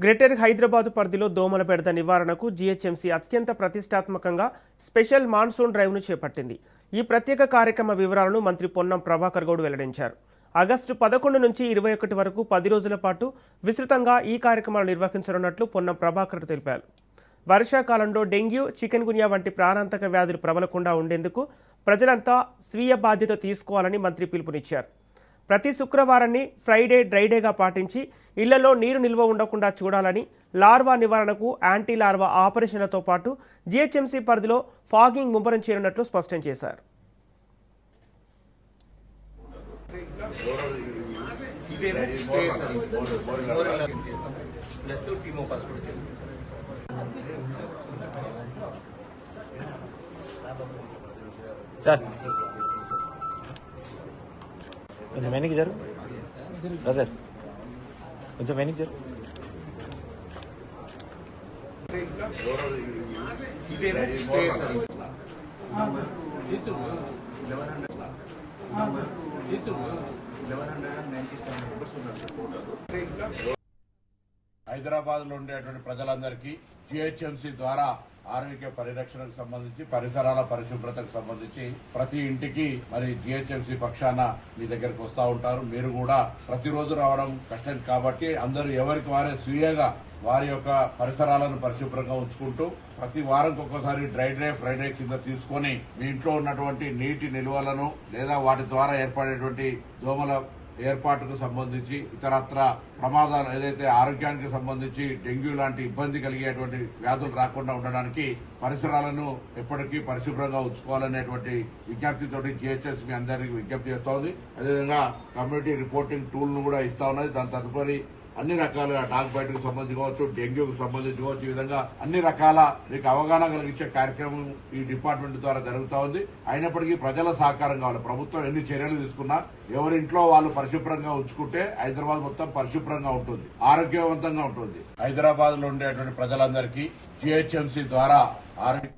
Greater Hyderabad పరిధిలో దోమల బెడద నివారణకు జీహెచ్ఎంసీ అత్యంత ప్రతిష్టాత్మకంగా స్పెషల్ మాన్సూన్ డ్రైవ్ను చేపట్టింది. ఈ ప్రత్యేక కార్యక్రమ వివరాలను మంత్రి పొన్నం ప్రభాకర్ గౌడ్ వెల్లడించారు. ఆగస్టు 11 నుంచి 21 వరకు 10 రోజుల పాటు విస్తృతంగా ఈ కార్యక్రమాలు నిర్వహించనున్నట్లు పొన్నం ప్రభాకర్ తెలిపారు. వర్షాకాలంలో డెంగ్యూ, చికెన్ గున్యా వంటి ప్రాణాంతక వ్యాధులు ప్రబలకుండా ఉండేందుకు ప్రజలంతా స్వీయ బాధ్యత తీసుకోవాలని మంత్రి పిలుపునిచ్చారు. ప్రతి శుక్రవారాన్ని ఫ్రైడే డ్రైడేగా పాటించి ఇళ్లలో నీరు నిల్వ ఉండకుండా చూడాలని, లార్వా నివారణకు యాంటీ లార్వా ఆపరేషన్లతో పాటు జీహెచ్ఎంసీ పరిధిలో ఫాగింగ్ ముమ్మరం చేయనున్నట్లు స్పష్టం చేశారు. సార్ కొంచెం వెనక్కి జరు బ్రదర్, కొంచెం వెనక్కి జరు. హైదరాబాద్ లో ఉండేటువంటి ప్రజలందరికీ జీహెచ్ఎంసీ ద్వారా ఆరోగ్య పరిరక్షణకు సంబంధించి, పరిసరాల పరిశుభ్రతకు సంబంధించి ప్రతి ఇంటికి మరి జీహెచ్ఎంసీ పక్షాన మీ దగ్గరకు వస్తూ ఉంటారు. మీరు కూడా ప్రతిరోజు రావడం కష్టం కాబట్టి అందరూ ఎవరికి వారే స్వీయంగా వారి యొక్క పరిసరాలను పరిశుభ్రంగా ఉంచుకుంటూ ప్రతి వారంకి ఒక్కసారి డ్రై ఫ్రైడే కింద తీసుకొని మీ ఇంట్లో ఉన్నటువంటి నీటి నిల్వలను లేదా వాటి ద్వారా ఏర్పడేటువంటి దోమల ఏర్పాటుకు సంబంధించి ఇతరత్ర ప్రమాదాలు ఏదైతే ఆరోగ్యానికి సంబంధించి డెంగ్యూ లాంటి ఇబ్బంది కలిగేటువంటి వ్యాధులు రాకుండా ఉండడానికి పరిసరాలను ఎప్పటికీ పరిశుభ్రంగా ఉంచుకోవాలనేటువంటి విజ్ఞప్తితోటి జీహెచ్ఎస్ మీ అందరికీ విజ్ఞప్తి చేస్తా ఉంది. అదేవిధంగా కమ్యూనిటీ రిపోర్టింగ్ టూల్ ను కూడా ఇస్తా ఉన్నది. దాని తదుపరి అన్ని రకాలుగా డాగ్ బైట్ కు సంబంధించి కావచ్చు, డెంగ్యూకు సంబంధించి కావచ్చు, ఈ విధంగా అన్ని రకాల మీకు అవగాహన కలిగించే కార్యక్రమం ఈ డిపార్ట్మెంట్ ద్వారా జరుగుతూ ఉంది. అయినప్పటికీ ప్రజల సహకారం కావాలి. ప్రభుత్వం ఎన్ని చర్యలు తీసుకున్నా ఎవరింట్లో వాళ్ళు పరిశుభ్రంగా ఉంచుకుంటే హైదరాబాద్ మొత్తం పరిశుభ్రంగా ఉంటుంది, ఆరోగ్యవంతంగా ఉంటుంది. హైదరాబాద్ లో ఉండేటువంటి ప్రజలందరికీ జీహెచ్ఎంసీ ద్వారా ఆరోగ్య